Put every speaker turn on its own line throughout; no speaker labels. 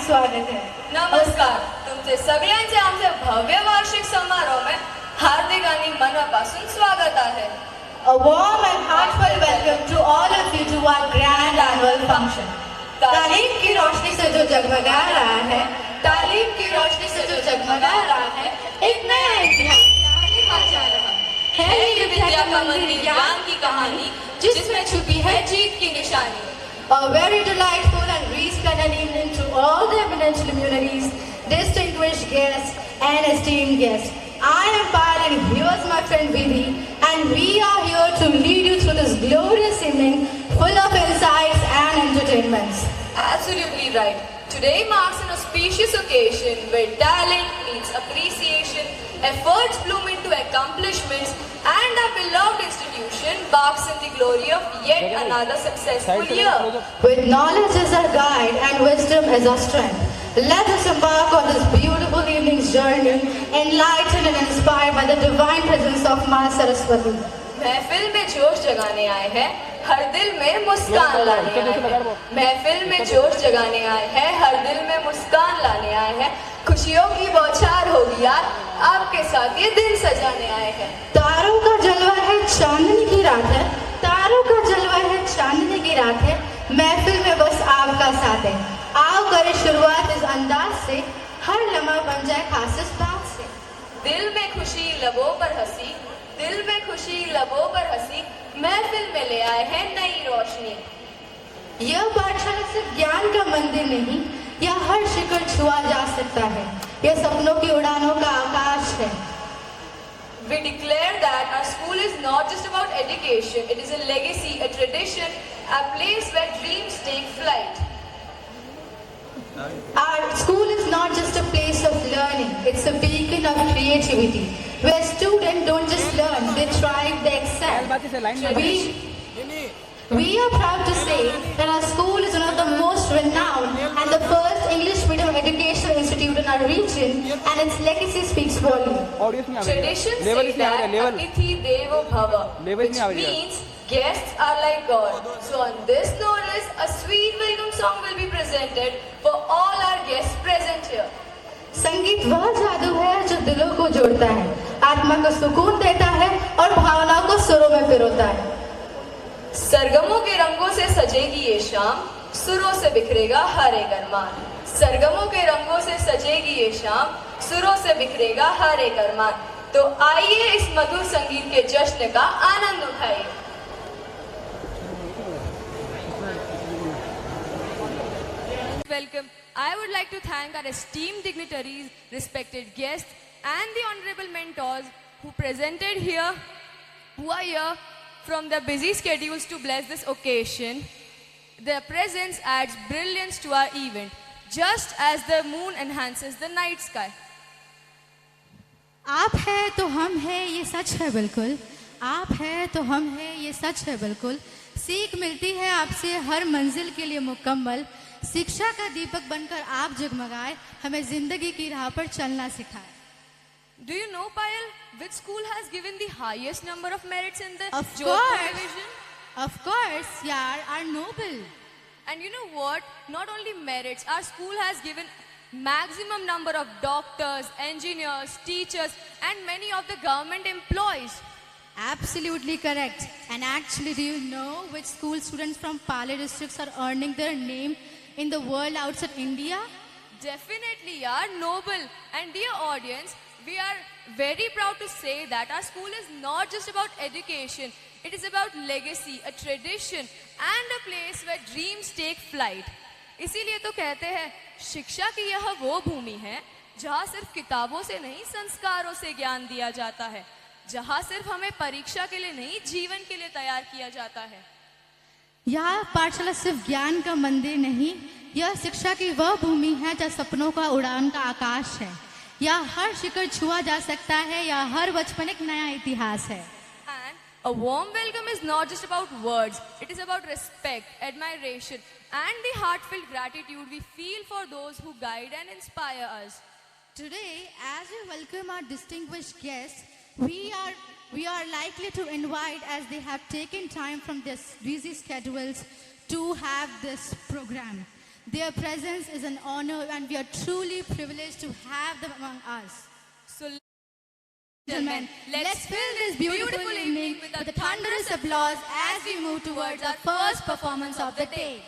हार्दिक स्वागत है.
नमस्कार. तुमचे सगळ्यांचे आमच्या भव्य वार्षिक समारोह में हार्दिक आणि मनापासून स्वागत आहे.
A warm and heartfelt welcome to all of you to our grand annual function. तालीम की रोशनी से जो जगमगा रहा है, तालीम की रोशनी से जो जगमगा रहा है, एक नया इतिहास लिखा जा रहा है ये विद्या का मंदिर ज्ञान की कहानी जिसमें छुपी है जीत की निशानी. A very delightful and resplendent evening to all the eminent luminaries, distinguished guests and esteemed guests. I am Payal and here's my friend Vidhi, and we are here to lead you through this glorious evening full of insights and entertainments.
Absolutely right. Today marks an auspicious occasion where talent meets appreciation, efforts bloom into accomplishments, and our beloved institution basks in the glory of yet another successful year.
With knowledge as our guide and wisdom as our strength, let us embark on this beautiful evening's journey, enlightened and inspired by the divine presence of Maa Saraswati.
महफिल में जोश जगाने आए हैं, हर दिल में मुस्कान लाने आए हैं. महफिल में जोश जगाने आए हैं, हर दिल में मुस्कान लाने आए हैं. खुशियों की बौछार होगी यार, आपके साथ ये दिन सजाने आए हैं.
तारों का जलवा है, चांदनी की रात है. तारों का जलवा है, चांदनी की रात है. महफिल में बस आपका साथ है. आओ करें शुरुआत इस अंदाज से, हर लम्हा बन जाए खास इस बात से.
दिल में खुशी लबों पर हंसी, दिल में खुशी लबों पर हंसी, महफिल में ले आए हैं नई रोशनी.
यह पाठशाला सिर्फ ज्ञान का मंदिर नहीं, यह हर शिखर छुआ जा सकता है. यह सपनों की उड़ानों का आकाश है.
We declare that our school is not just about education, it is a legacy, a tradition, a place where dreams take flight.
Our school is not just a place of learning, it's a beacon of creativity, where students don't just learn, they thrive, they excel. We are proud to say that our school is one of the most renowned and the first English medium educational institute in our region, and its legacy speaks volumes.
Traditions say that Atithi Devo Bhava, which means guests are like God. So on this notice, a sweet welcome song will be presented for all our guests present here.
संगीत वह जादू है जो दिलों को जोड़ता है, आत्मा को सुकून देता है और भावनाओं को सुरों में पिरोता है.
सरगमों के रंगों से सजेगी ये शाम, सुरों से बिखरेगा हर एक अरमान. सरगमों के रंगों से सजेगी ये शाम, सुरों से बिखरेगा हर एक अरमान. तो आइए इस मधुर संगीत के जश्न का आनंद उठाइए. Welcome. I would like to thank our esteemed dignitaries, respected guests, and the honorable mentors who presented here, who are here from their busy schedules to bless this occasion. Their presence adds brilliance to our event, just as the moon enhances the night sky.
आप है तो हम है ये सच है बिल्कुल. आप है तो हम है ये सच है बिल्कुल. सीख मिलती है आपसे हर मंजिल के लिए मुकम्मल. शिक्षा का दीपक बनकर आप जगमगाए, हमें जिंदगी की राह पर चलना सिखाए.
Do you know, Payal, which school has given the highest number of merits in the
Of
Jodhpur
course.
division?
Of course, yaar, our noble.
And you know what? Not only merits, our school has given maximum number of doctors, engineers, teachers, and many of the government employees.
Absolutely correct. And actually, do you know which school students from Pali districts are earning their name in the world outside India?
Definitely, yaar, noble. And dear audience, we are very proud to say that our school is not just about education. It is about legacy, a tradition, and a place where dreams take flight. इसीलिए तो कहते हैं, शिक्षा की यह वो भूमि है जहाँ सिर्फ किताबों से नहीं, संस्कारों से ज्ञान दिया जाता है. जहाँ सिर्फ हमें परीक्षा के लिए नहीं, जीवन के लिए तैयार किया जाता है.
यह पाठशाला सिर्फ ज्ञान का मंदिर नहीं, यह शिक्षा की वह भूमि है जहाँ सपनों का उड़ान का आकाश है. यह हर शिखर छुआ जा सकता है, या हर बचपन एक नया इतिहास है.
And a warm welcome is not just about words. It is about respect, admiration, and the heartfelt gratitude we feel for those who guide and inspire us.
Today, as we welcome our distinguished guests, we are likely to invite, as they have taken time from their busy schedules to have this program. Their presence is an honor and we are truly privileged to have them among us.
So,
Gentlemen, let's fill this beautiful evening with a thunderous applause as we move towards our first performance of the day.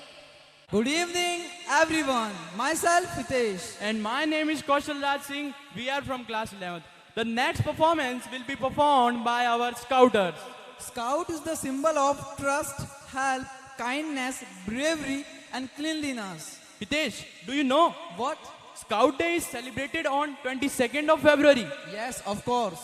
Good evening, everyone. Myself, Hitesh.
And my name is Kaushal Raj Singh. We are from class 11th. The next performance will be performed by our Scouters.
Scout is the symbol of trust, help, kindness, bravery, and cleanliness.
Hitesh, do you know?
What?
Scout Day is celebrated on 22nd of February.
Yes, of course.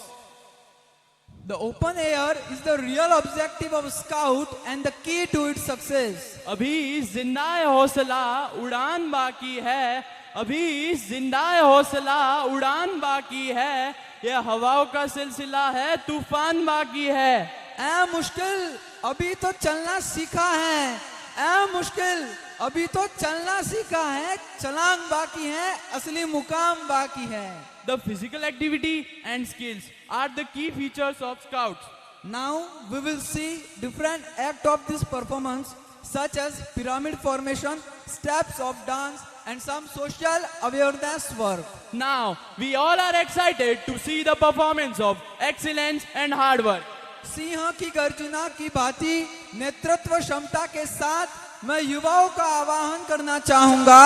The open air is the real objective of Scout and the key to its success.
अभी जिंदा हौसला उड़ान बाकी है. अभी जिंदा हौसला उड़ान बाकी है. ये हवाओं का सिलसिला है, तूफान बाकी है.
ऐ मुश्किल अभी तो चलना सीखा है. ऐ मुश्किल अभी तो चलना सीखा है. छलांग बाकी है, असली मुकाम बाकी है.
The physical activity and skills are the key features of Scouts.
Now we will see different acts of this performance such as pyramid formation, steps of dance and some social awareness work.
Now, we all are excited to see the performance of excellence and hard work.
Singh की गर्जना की भांति नेतृत्व क्षमता के साथ मैं युवाओं का आह्वान करना चाहूंगा.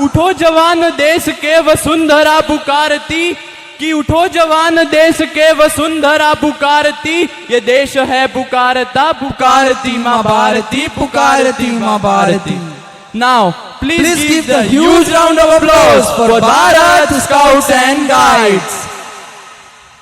उठो जवान देश के वसुंधरा पुकारती, कि उठो जवान देश के वसुंधरा पुकारती. ये देश है पुकारता, पुकारती माँ भारती, पुकारती माँ Bharti. Now, please give the huge round of applause for Bharat Scouts and Guides.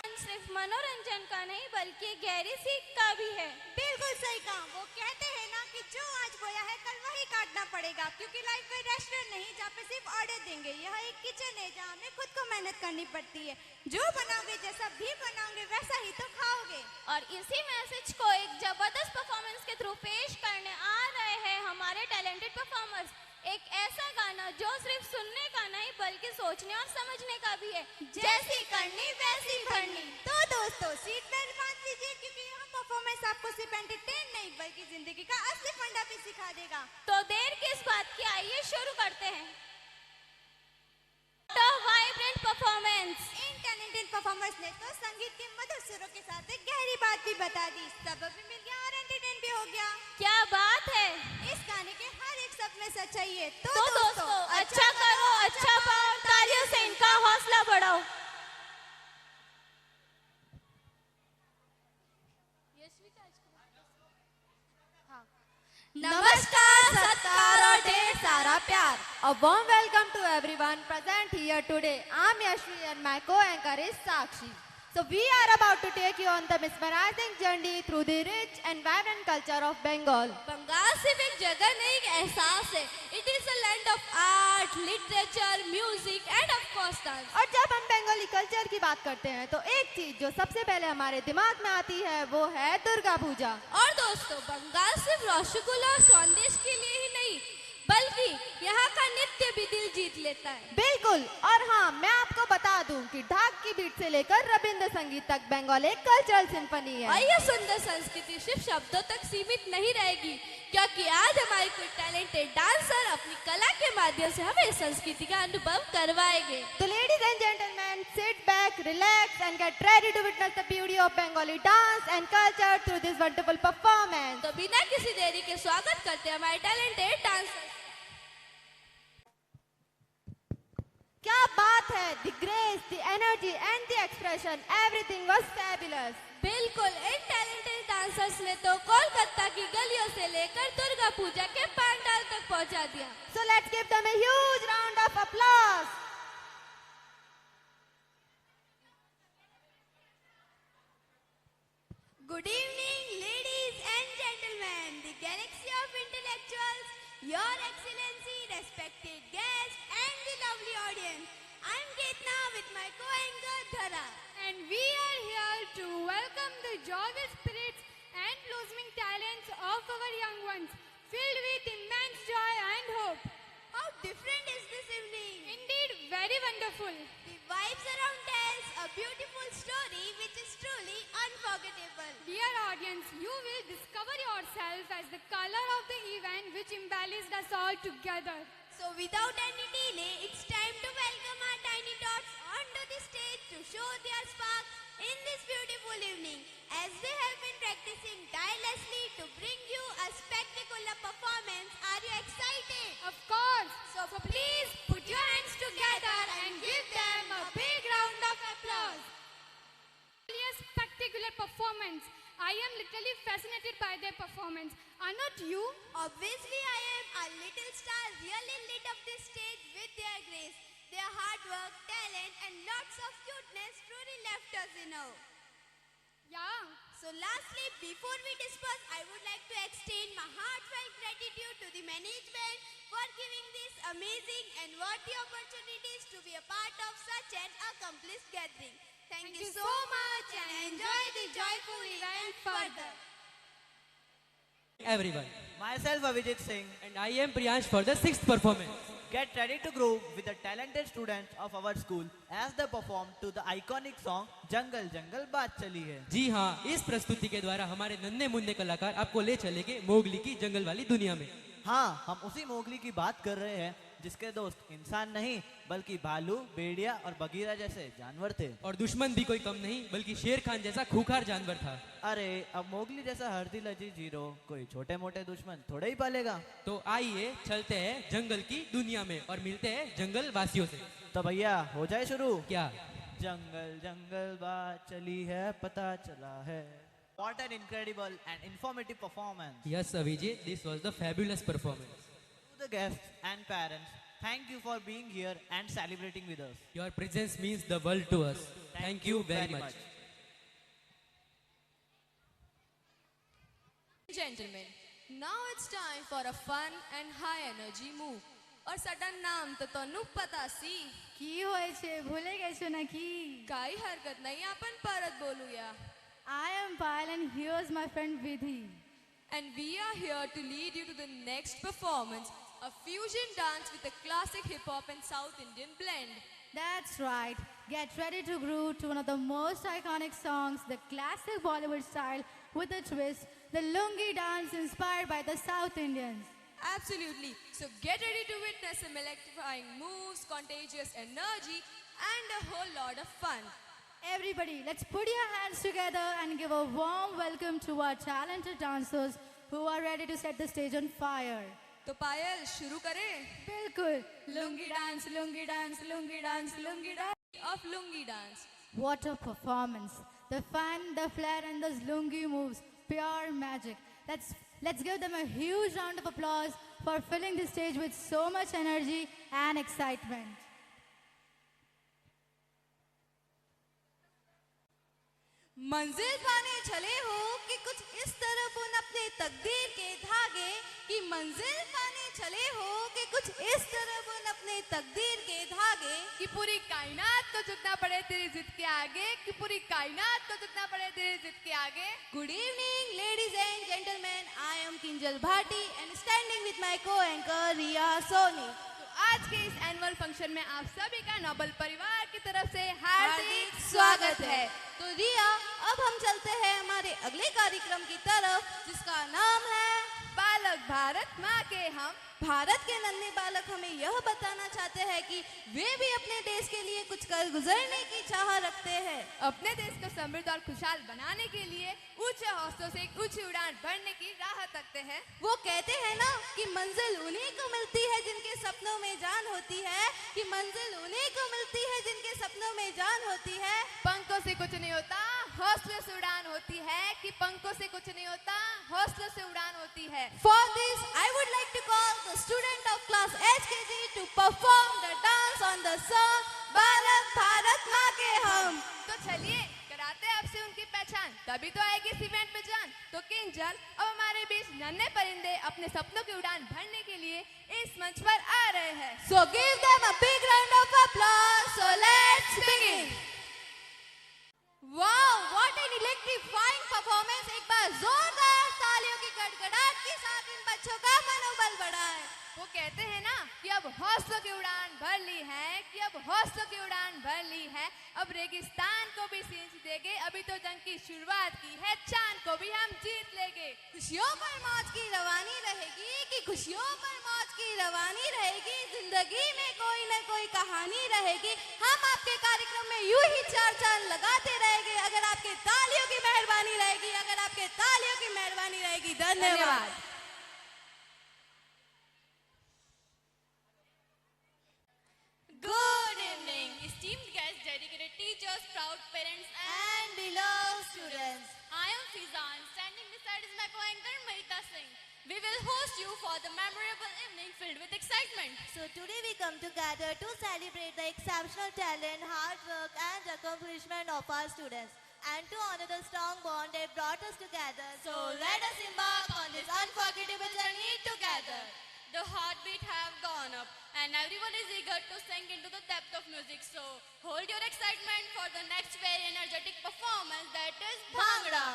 सिर्फ मनोरंजन का नहीं बल्कि गहरी सीख का भी है.
बिल्कुल सही कहा. वो कहते हैं ना कि जो आज बोया है कल वही काटना पड़ेगा, क्योंकि लाइफ कोई रेस्टोरेंट नहीं जहाँ पे सिर्फ ऑर्डर देंगे. यह एक किचन है जहाँ हमें खुद को मेहनत करनी पड़ती है. जो बनाओगे, जैसा भी बनाओगे वैसा ही तो खाओगे.
और इसी मैसेज को एक जबरदस्त परफॉर्मेंस के थ्रू पेश करने आ रहे हैं हमारे टैलेंटेड परफॉर्मर्स. एक ऐसा गाना जो सिर्फ सुनने का नहीं बल्कि सोचने और समझने का भी है. जैसी करनी वैसी भरनी.
तो दोस्तों सीट बेल्ट बांध लीजिए, क्योंकि यह परफॉर्मेंस आपको सिर्फ एंटरटेन नहीं बल्कि जिंदगी का असली फंडा भी सिखा देगा.
तो देर किस बात की, आइए शुरू करते हैं. Vibrant performance.
इन टैलेंटेड परफॉर्मर्स ने तो संगीत के मधुर सुरों के साथ एक गहरी बात भी बता दी. सबक भी मिल गया और एंटरटेन भी हो गया.
क्या बात है.
इस गाने के हर एक शब्द में सच्चाई है.
तो दोस्तों अच्छा करो, अच्छा पाओ, तालियों से इनका हौसला बढ़ाओ.
नमस्कार, सत्कार और ढेर सारा प्यार. A warm welcome to everyone present here today. I'm Yashvi and my co-anchor is Sakshi. So we are about to take you on the mesmerizing journey through the rich and vibrant culture of Bengal.
Bengal सिर्फ एक जगह नहीं, एक एहसास है. It is a land of art, literature, music and of course dance.
और जब हम बंगाली कल्चर की बात करते हैं तो एक चीज जो सबसे पहले हमारे दिमाग में आती है वो है दुर्गा पूजा.
और दोस्तों बंगाल सिर्फ रसगुल्ला और संदेश के लिए ही नहीं बल्कि यहाँ का नृत्य भी दिल जीत लेता है.
बिल्कुल. और हाँ, मैं आपको बता दूं कि ढाक की बीट से लेकर रविंद्र संगीत तक बंगाल एक कल्चरल सिंफनी है.
और यह सुंदर संस्कृति सिर्फ शब्दों तक सीमित नहीं रहेगी, क्योंकि आज हमारे कुछ टैलेंटेड डांसर अपनी कला के माध्यम से हमें इस संस्कृति का अनुभव करवाएंगे.
तो ladies and gentleman, sit back, relax and get ready to witness the beauty of Bengali dance and culture through this wonderful performance.
तो बिना किसी देरी के स्वागत करते हैं हमारे टैलेंटेड डांसर.
क्या बात है. The grace, the energy and the expression, everything was fabulous.
बिल्कुल. इन टैलेंटेड डांसर्स ने तो कोलकाता की गलियों से लेकर दुर्गा पूजा के पंडाल तक पहुंचा दिया.
So let's give them a huge round of applause.
Good evening, ladies and gentlemen, the galaxy of intellectuals, your excellency, respected guests and the lovely audience. I'm Ketna with my co-anchor Dhara.
And we are here to welcome the joyous spirits and blossoming talents of our young ones, filled with immense joy and hope.
How different is this evening?
Indeed, very wonderful.
The vibes around tells a beautiful story which is truly unforgettable.
Dear audience, you will discover yourself as the color of the event which embellished us all together.
So without any delay, it's time to welcome our tiny tots onto the stage to show their spark in this beautiful evening, as they have been practicing tirelessly to bring you a spectacular performance. Are you excited?
Of course.
So please put your hands together and give them a big round of applause.
A spectacular performance. I am literally fascinated by their performance. Are not you?
Obviously, I am. Our little stars really lit up this stage with their grace. Their hard work, talent, and lots of cuteness truly left us in awe.
Yeah.
So lastly, before we disperse, I would like to extend my heartfelt gratitude to the management for giving this amazing and worthy opportunities to be a part of such an accomplished gathering. Thank you so much and enjoy the joyful event further.
Everyone,
Myself Avijit Singh.
and I am Priyansh for the sixth performance.
Get ready to groove with the talented students of our school as they perform to the iconic song जंगल जंगल बात चली है.
जी हाँ, इस प्रस्तुति के द्वारा हमारे नन्हे मुन्ने कलाकार आपको ले चलेंगे मोगली की जंगल वाली दुनिया में.
हाँ, हम उसी मोगली की बात कर रहे हैं जिसके दोस्त इंसान नहीं बल्कि भालू, भेड़िया और बगीरा जैसे जानवर थे.
और दुश्मन भी कोई कम नहीं बल्कि शेर खान जैसा खूंखार जानवर था.
अरे अब मोगली जैसा हरदी लजी जीरो कोई छोटे मोटे दुश्मन थोड़े ही पालेगा.
तो आइए चलते हैं जंगल की दुनिया में और मिलते हैं जंगल वासियों से.
तो भैया हो जाए शुरू.
क्या?
जंगल जंगल बात चली है पता चला है. What an incredible and informative performance.
Yes, Avijit, this was the fabulous performance.
To the guests and parents, thank you for being here and celebrating with us.
Your presence means the world to us. Thank you very much.
Gentlemen, now it's time for a fun and high energy move. और sudden नाम तो तन्नू पता सी
কি হয়েছে ভুলে গেছো নাকি?
काई हरकत नहीं अपन परत बोलूया.
I am Payal and here's my friend Vidhi.
And we are here to lead you to the next performance, a fusion dance with a classic hip hop and South Indian blend.
That's right. Get ready to groove to one of the most iconic songs, the classic Bollywood style with a twist, the Lungi dance inspired by the South Indians.
Absolutely. So get ready to witness some electrifying moves, contagious energy, and a whole lot of fun.
Everybody, let's put your hands together and give a warm welcome to our talented dancers who are ready to set the stage on fire.
तो पायल शुरू करें
बिल्कुल. Lungi dance, lungi dance, lungi dance, lungi dance.
of Lungi dance.
What a performance. The fun, the flair and those lungi moves, pure magic. Let's give them a huge round of applause for filling the stage with so much energy and excitement.
मंजिल पाने चले हो कि कुछ इस तरह बुन अपने तकदीर के धागे, कि मंजिल पाने चले हो कि कुछ इस तरह बुन अपने तकदीर के धागे,
कि पूरी कायनात को झुकना पड़े तेरी जिद के आगे, कि पूरी कायनात को झुकना पड़े तेरी जिद के आगे.
Good evening, ladies and gentlemen. I am Kinjal Bhati and standing with my co-anchor Riya Soni.
तो आज के इस एनुअल फंक्शन में आप सभी का नोबल परिवार की तरफ से हार्दिक
स्वागत है. तो रिया, अब हम चलते हैं हमारे अगले कार्यक्रम की तरफ, जिसका नाम है
बालक भारत माँ के हम.
भारत के नन्हे बालक हमें यह बताना चाहते हैं कि वे भी अपने देश के लिए कुछ कर गुजरने की चाह रखते हैं.
अपने देश को समृद्ध और खुशहाल बनाने के लिए ऊंचे हौसलों से एक ऊंची उड़ान भरने की राह तकते हैं.
वो कहते हैं ना कि मंजिल उन्हीं को मिलती है जिनके सपनों में जान होती है, कि मंजिल उन्हीं को मिलती है जिनके सपनों में जान होती है.
पंखों से कुछ नहीं होता, हौसले से उड़ान होती है, कि पंखों से कुछ नहीं होता, हौसलों से उड़ान होती है.
For this, I would like to call the student of class HKG to perform the dance on the song बालक भारत माँ के हम.
तो चलिए कराते हैं आपसे उनकी पहचान, तभी तो आएगी इस इवेंट पे जान. तो किंजल अब हमारे बीच नन्हे परिंदे अपने सपनों की उड़ान भरने के लिए इस मंच पर आ रहे हैं.
So give them a big round of applause. So let's begin. Wow, what an electrifying performance. एक बार जोरदार तालियों की गड़गड़ाहट के साथ इन बच्चों का मनोबल बढ़ाएं.
वो कहते हैं ना कि अब हौसलों की उड़ान भर ली है, कि अब हौसलों की उड़ान भर ली है, अब रेगिस्तान को भी सींच देंगे, अभी तो जंग की शुरुआत की है, चांद को भी हम जीत लेंगे।
खुशियों पर मौज की रवानी रहेगी कि खुशियों पर मौज की रवानी रहेगी, जिंदगी में कोई न कोई कहानी रहेगी। हम आपके कार्यक्रम में यूं ही चार चांद लगाते रहेंगे अगर आपके तालियों की मेहरबानी रहेगी, अगर आपके तालियों की मेहरबानी रहेगी। धन्यवाद।
Good evening, esteemed guests, dedicated teachers, proud parents,
And beloved students,
I am Fizan. Standing beside is my co-anchor Mahita Singh. We will host you for the memorable evening filled with excitement.
so today we come together to celebrate the exceptional talent, hard work and accomplishment of our students and to honor the strong bond that brought us together.
So let us embark on this unforgettable journey together. The heartbeat have gone up and everyone is eager to sink into the depth of music. So hold your excitement for the next very energetic performance, that is Bhangra.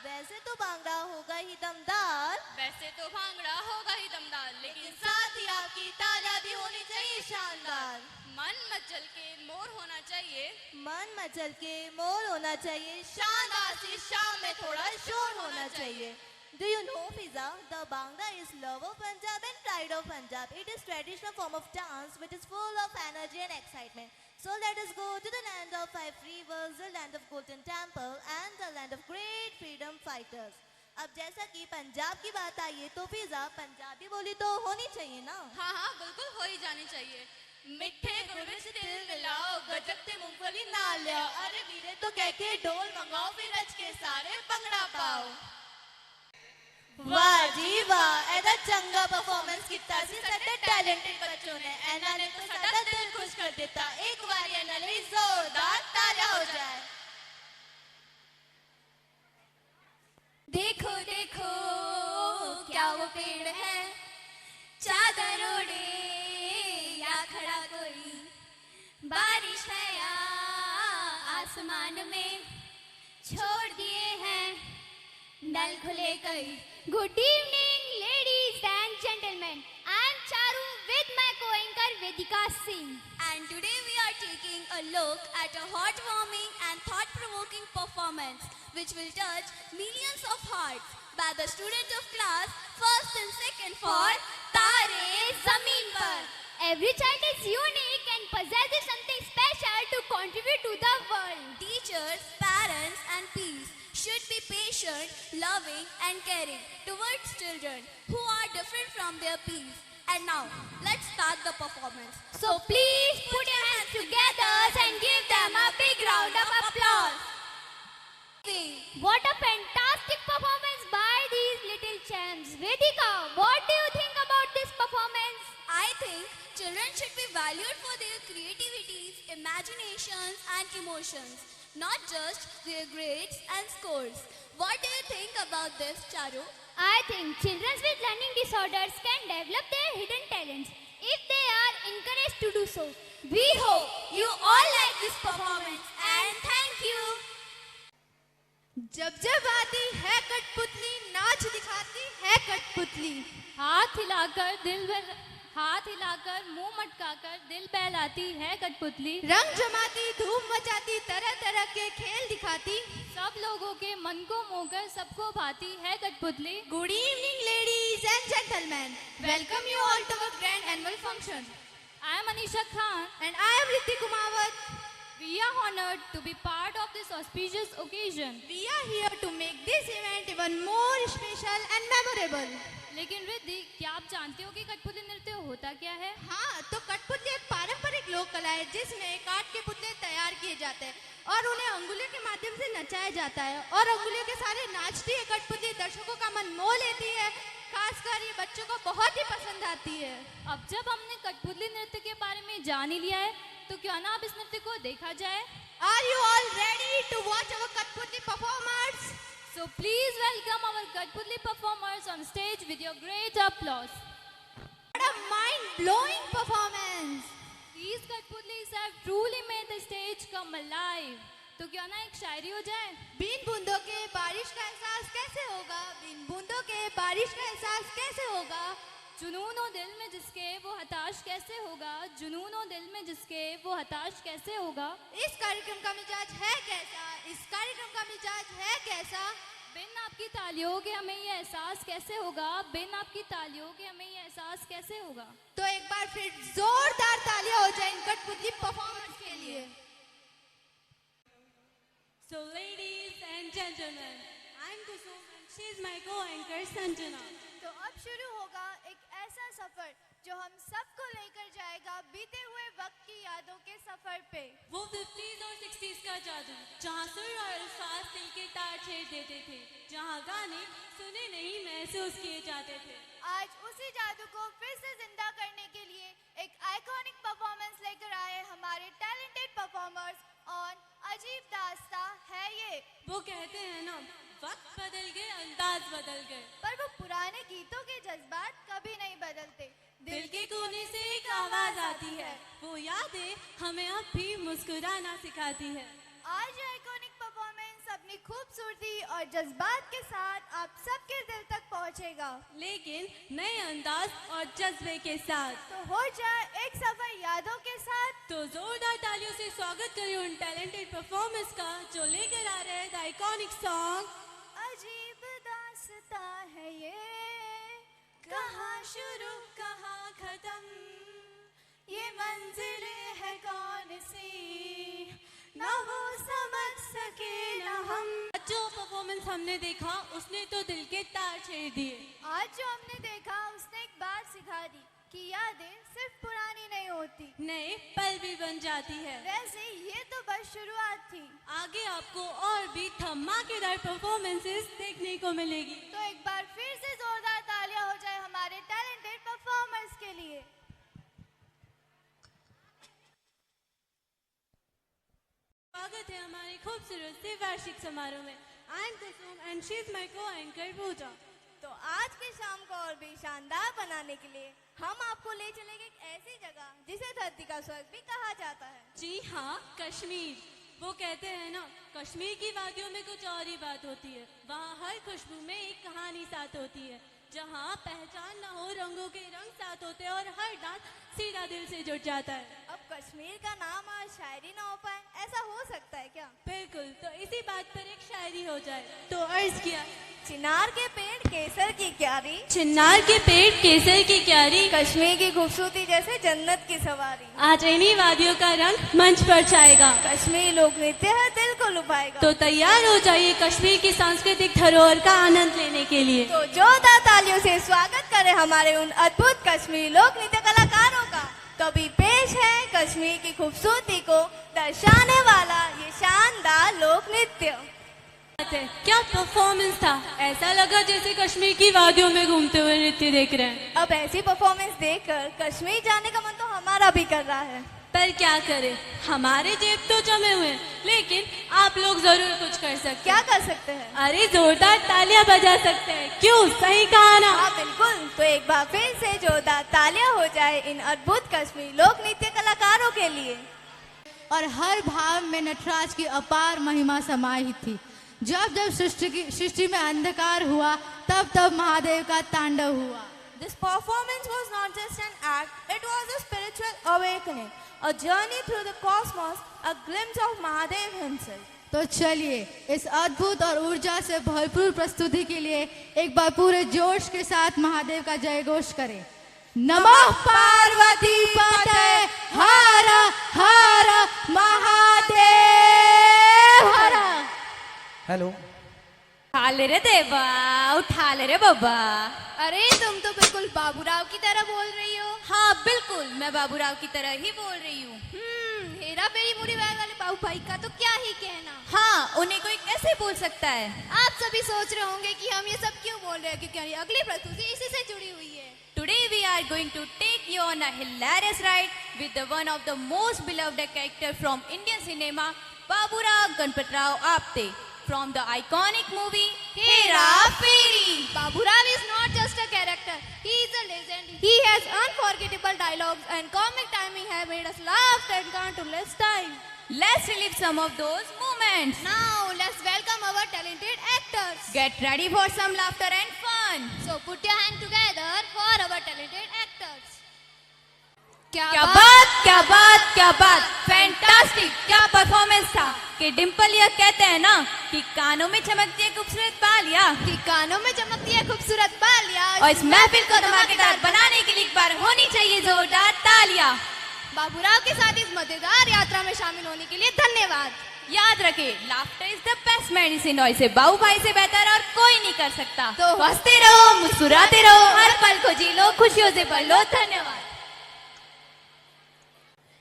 वैसे तो भांगड़ा होगा ही दमदार,
वैसे तो भांगड़ा होगा ही दमदार, लेकिन साथ ही आपकी तालियां भी होनी चाहिए शानदार। मन मचल के मोर होना चाहिए,
मन मचल के मोर होना चाहिए,
शानदार सी शाम में थोड़ा शोर होना चाहिए।
Do you know, Fiza, the Bhangra is love of Punjab and pride of Punjab. It is traditional form of dance which is full of energy and excitement. So let us go to the land of five rivers, the land of Golden Temple and the land of great freedom fighters. अब जैसा कि पंजाब की बात आई है तो फिजा पंजाबी बोली तो होनी चाहिए ना।
हाँ हाँ बिल्कुल हो ही जानी चाहिए। मिठे गुड़ में तिल मिलाओ, गजब ते मूंगफली नाल लिया, अरे वीरे तो कह के ढोल मंगाओ, फिर रच के सारे भंगड़ा पाओ।
वाह जी वाह, ऐसा चंगा परफॉर्मेंस कितना सी साडे टैलेंटेड बच्चों ने, एना ने तो साडा दिल खुश कर देता। एक बार ये नली जोरदार तालियां हो जाए।
देखो देखो क्या वो पेड़ है, चादर ओढ़े या खड़ा कोई, बारिश है या आसमान में, छोड़ दिए हैं नल खुले कई।
Good evening, ladies and gentlemen. I am Charu with my co-anchor Vedika Singh.
And today we are taking a look at a heartwarming and thought-provoking performance which will touch millions of hearts by the students of class 1st and 2nd for Tare Zameen Par.
Every child is unique and possesses something special to contribute to the world.
Teachers, parents and peers should be patient, loving and caring towards children who are different from their peers. And now, let's start the performance.
So please put your hands together and give them a big round of applause. What a fantastic performance by these little champs. Vedika, what do you think about this performance?
I think children should be valued for their creativities, imaginations and emotions, not just their grades and scores. What do you think about this, Charu?
I think children with learning disorders can develop their hidden talents if they are encouraged to do so.
We hope you all like this performance and thank you.
जब जब आती है कठपुतली, नाच दिखाती है कठपुतली।
हाथ हिलाकर मुंह मटकाकर दिल बहलाती है कठपुतली।
रंग जमाती, धूम मचाती, तरह तरह के खेल दिखाती,
सब लोगों के मन को मोहकर सबको भाती है कठपुतली।
Good evening, ladies and gentlemen. Welcome you all to our grand annual function.
I am Anisha Khan
And I am Ritik Kumawat.
We are honored to be part of this auspicious occasion.
We are here to make this event even more special and memorable.
लेकिन रिद्धि, क्या आप जानते हो कि कठपुतली नृत्य होता क्या है?
हाँ, तो कठपुतली एक पारंपरिक लोक कला है जिसमें काठ के पुतले तैयार किए जाते हैं और उन्हें अंगुलियों के माध्यम से नचाया जाता है और अंगुलियों के सारे नाचती है कठपुतली, दर्शकों का मन मोह लेती है। खासकर ये बच्चों को बहुत ही पसंद आती है।
अब जब हमने कठपुतली नृत्य के बारे में जान ही लिया है, तो क्यों ना अब इस नृत्य को देखा जाए?
Are you all ready to watch our Kathputli performers?
So please welcome our Kathputli performers on stage with your great applause.
What a mind-blowing performance!
These Kathputlis have truly made the stage come alive. तो क्यों ना एक शायरी हो जाए?
Been बूंदों के बारिश का एहसास कैसे होगा, बीन बूंदों के बारिश का एहसास कैसे होगा,
जुनून हो दिल में जिसके वो हताश कैसे होगा, जुनून हो दिल में जिसके वो हताश कैसे होगा।
इस कार्यक्रम का मिजाज है कैसा, इस कार्यक्रम का मिजाज है कैसा।
बिन आपकी तालियों के हमें ये एहसास कैसे होगा, बिन आपकी तालियों के हमें ये एहसास कैसे होगा।
तो एक बार फिर जोरदार तालियां हो जाए इन कठपुतली परफॉर्मेंस के लिए।
So ladies and gentlemen, I'm Kusum and she's my co-anchor Sanjana.
तो अब शुरू होगा एक ऐसा सफर जो हम सबको लेकर जाएगा बीते हुए वक्त की यादों के सफर पे।
वो 50s और 60s का जादू, जहाँ सुर और अल्फाज दिल के तार छेड़ देते थे, जहाँ गाने सुने नहीं महसूस किए जाते थे।
आज उसी जादू को फिर से जिंदा करने के लिए एक आइकॉनिक परफॉर्मेंस लेकर आए हमारे टैलेंटेड परफॉर्मर्स ऑन अजीब दास्ता है ये।
वो कहते हैं ना, वक्त बदल गए अंदाज बदल गए,
पर वो पुराने गीतों के जज्बात कभी नहीं बदलते।
दिल के कोने से एक आवाज आती है, वो यादें हमें अब भी मुस्कुराना सिखाती है।
आज आइकॉनिक परफॉर्मेंस अपनी खूबसूरती और जज्बात के साथ आप सबके दिल तक पहुंचेगा,
लेकिन नए अंदाज और जज्बे के साथ।
तो हो जाए एक सफर यादों के साथ।
तो जोरदार तालियों से स्वागत करिए उन टैलेंटेड परफॉर्मर्स का जो लेकर आ रहे हैं द आइकॉनिक सॉन्ग
अजीब दास्ता है ये, कहाँ शुरू कहाँ खत्म, ये मंजिलें है कौन सी, ना वो समझ सके ना हम।
जो परफॉर्मेंस हमने देखा उसने तो दिल के तार छेड़ दिए।
आज जो हमने देखा उसने एक बात सिखा दी कि यादें सिर्फ पुरानी नहीं होती,
नए पल भी बन जाती है।
वैसे ये तो बस शुरुआत थी,
आगे आपको और भी धमाकेदार परफॉर्मेंसेस देखने को मिलेगी।
तो एक बार फिर से जोरदार तालियां हो जाए हमारे टैलेंटेड परफॉर्मर्स के लिए।
स्वागत है हमारे खूबसूरत से वार्षिक समारोह में। I am Kusum and she is my co-anchor Pooja.
तो आज की शाम को और भी शानदार बनाने के लिए हम आपको ले चलेंगे एक ऐसी जगह जिसे धरती का स्वर्ग भी कहा जाता है।
जी हाँ, कश्मीर। वो कहते हैं ना, कश्मीर की वादियों में कुछ और ही बात होती है। वहाँ हर खुशबू में एक कहानी साथ होती है, जहाँ पहचान ना हो रंगों के रंग साथ होते हैं और हर डांस सीधा दिल से जुड़ जाता है।
अब कश्मीर का नाम और शायरी ना हो पाए, ऐसा हो सकता है क्या?
बिल्कुल, तो इसी बात पर एक शायरी हो जाए। तो अर्ज किया,
चिनार के पेड़ केसर की क्यारी,
चिन्नार के पेड़ केसर की क्यारी,
कश्मीर की खूबसूरती जैसे जन्नत की सवारी।
आज इन्हीं वादियों का रंग मंच पर छाएगा,
कश्मीर लोक नृत्य हर दिल को लुभाएगा।
तो तैयार हो जाइए कश्मीर की सांस्कृतिक धरोहर का आनंद लेने के लिए।
तो जोरदार तालियों से स्वागत करें हमारे उन अद्भुत कश्मीरी लोक नृत्य कलाकारों का। कभी पेश है कश्मीर की खूबसूरती को दर्शाने वाला ये शानदार लोक नृत्य।
क्या परफॉर्मेंस था, ऐसा लगा जैसे कश्मीर की वादियों में घूमते हुए नृत्य देख रहे हैं।
अब ऐसी परफॉर्मेंस देखकर कश्मीर जाने का मन तो हमारा भी कर रहा है,
पर क्या करें, हमारे जेब तो जमे हुए हैं, लेकिन आप लोग जरूर कुछ कर सकते हैं।
क्या कर सकते हैं?
अरे जोरदार तालियां बजा सकते हैं, क्यों? सही कहा ना?
हाँ बिल्कुल। तो एक बार फिर से जोरदार तालियां हो जाए इन अद्भुत कश्मीरी लोक नृत्य कलाकारों के लिए।
और हर भाव में नटराज की अपार महिमा समाहित थी। जब जब सृष्टि में अंधकार हुआ, तब तब महादेव का तांडव हुआ।
This performance was not just an act, it was a spiritual awakening, a journey through the cosmos, a glimpse of Mahadev himself.
तो चलिए इस अद्भुत और ऊर्जा से भरपूर प्रस्तुति के लिए एक बार पूरे जोश के साथ महादेव का जय घोष करें। नमः पार्वती पते हर हर महादेव हर।
हेलो,
उठा ले रे देवा, उठा ले रे बाबा।
अरे तुम तो बिल्कुल बाबूराव की तरह बोल रही हो।
हाँ बिल्कुल, मैं बाबूराव की तरह ही बोल रही हूँ।
हेरा फेरी मुरी बैग वाले बाबू भाई का तो क्या ही कहना।
हाँ, उन्हें कोई कैसे बोल सकता है।
आप सभी सोच रहे होंगे कि हम ये सब क्यों बोल रहे हैं, क्योंकि अगली प्रस्तुति इसी से जुड़ी हुई है।
Today we are going to take you on a hilarious ride with the one of the most beloved character from Indian cinema, Baburao Ganpatrao Apte, from the iconic movie Hera Fairy.
Baburao is not just a character, he is a legend. He has unforgettable dialogues and comic timing have made us laugh and countless time.
Let's relive some of those moments.
Now let's welcome our talented actors.
Get ready for some laughter and fun.
everyone.
So put your hand together for our talented actors.
क्या बात, fantastic, क्या performance था। कि डिम्पल यह कहते हैं ना कि कानों में चमकती है खूबसूरत बालियां,
कि कानों में चमकती है खूबसूरत बालियां,
और इस महफिल को धमाकेदार बनाने के लिए एक बार होनी चाहिए जोरदार तालियां।
बाबूराव के साथ इस मजेदार यात्रा में शामिल होने के लिए धन्यवाद।
याद रखे, laughter is the best medicine, और इसे बाबू भाई से बेहतर और कोई नहीं कर सकता। तो हंसते रहो, मुस्कुराते रहो, हर पल को जी लो, खुशियों से भर लो। धन्यवाद।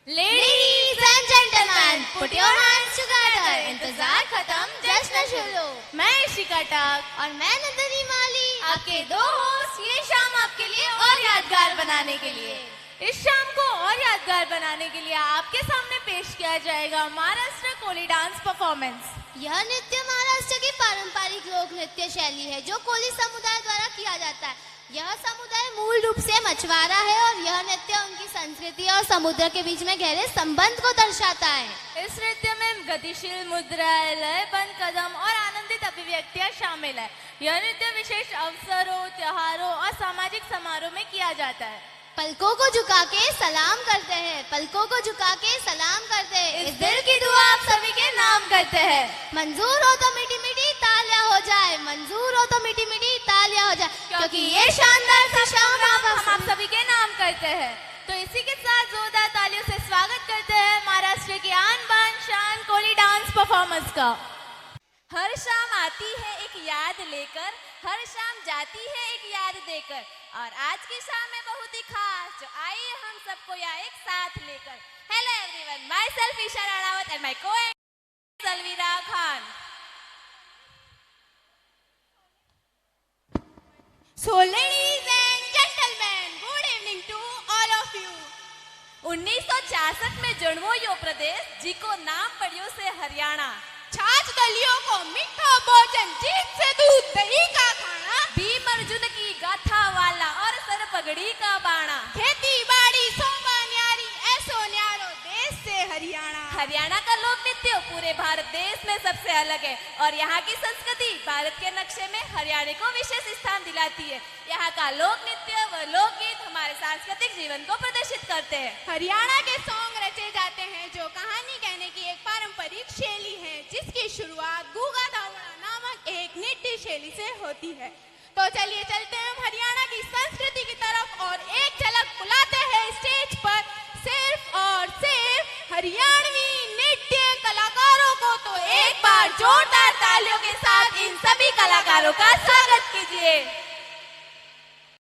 Ladies and gentlemen, put your hands together. इंतजार खत्म, जश्न शुरू।
मैं शिखा टाक
और मैं नंदनी माली,
आपके दो होस्ट ये शाम आपके लिए और यादगार बनाने के लिए। इस शाम को और यादगार बनाने के लिए आपके सामने पेश किया जाएगा महाराष्ट्र कोली डांस परफॉर्मेंस।
यह नृत्य महाराष्ट्र की पारंपरिक लोक नृत्य शैली है जो कोली समुदाय द्वारा किया जाता है। यह समुदाय मूल रूप से मछुआरा है और यह नृत्य उनकी संस्कृति और समुद्र के बीच में गहरे संबंध को दर्शाता है।
इस नृत्य में गतिशील मुद्रा, लयबद्ध कदम और आनंदित अभिव्यक्तियां शामिल है। यह नृत्य विशेष अवसरों, त्योहारों और सामाजिक समारोह में किया जाता है।
पलकों को झुका के सलाम करते हैं, पलकों को झुका के सलाम करते हैं।
इस दिल की दुआ आप सभी के नाम करते हैं।
मंजूर हो तो मीठी मीठी तालियां हो जाए, मंजूर हो तो मीठी मीठी तालियां हो जाए,
क्योंकि ये शानदार सा प्रोग्राम हम आप सभी के नाम करते हैं। तो इसी के साथ जोरदार तालियों से स्वागत करते हैं महाराष्ट्र की आन बान शान कोली डांस परफॉर्मेंस का। हर शाम आती है एक याद लेकर, हर शाम जाती है एक याद देकर, और आज की शाम है बहुत ही खास, जो आइए हम सबको यहाँ एक साथ लेकर। Hello everyone, my self Isha Ranawat and my co Alveera Khan.
So ladies and gentlemen, good evening to all of you.
1966 में जन्मो यो प्रदेश जी को नाम पड़ियो से हरियाणा।
छाछ दलियों को मीठा भोजन, जीत से दूध दही का खाना,
भीम अर्जुन की गाथा वाला और सर पगड़ी का बाणा।
खेती बाड़ी सोबा न्यारी, ऐसो न्यारो देश से हरियाणा।
हरियाणा का लोक नृत्य पूरे भारत देश में सबसे अलग है, और यहाँ की संस्कृति भारत के नक्शे में हरियाणा को विशेष स्थान दिलाती है। यहाँ का लोक नृत्य व लोकगीत हमारे सांस्कृतिक जीवन को प्रदर्शित करते हैं।
हरियाणा के सॉन्ग रचे जाते हैं जो कहानी कहने की एक पारंपरिक शैली है, जिसकी शुरुआत गूगा धावड़ा नामक एक नृत्य शैली से होती है। तो चलिए चलते हैं हम हरियाणा की संस्कृति की तरफ और एक झलक बुलाते हैं स्टेज पर सिर्फ और सिर्फ हरियाणवी नृत्य कलाकारों को। तो एक बार जोरदार तालियों के साथ इन सभी कलाकारों का स्वागत कीजिए।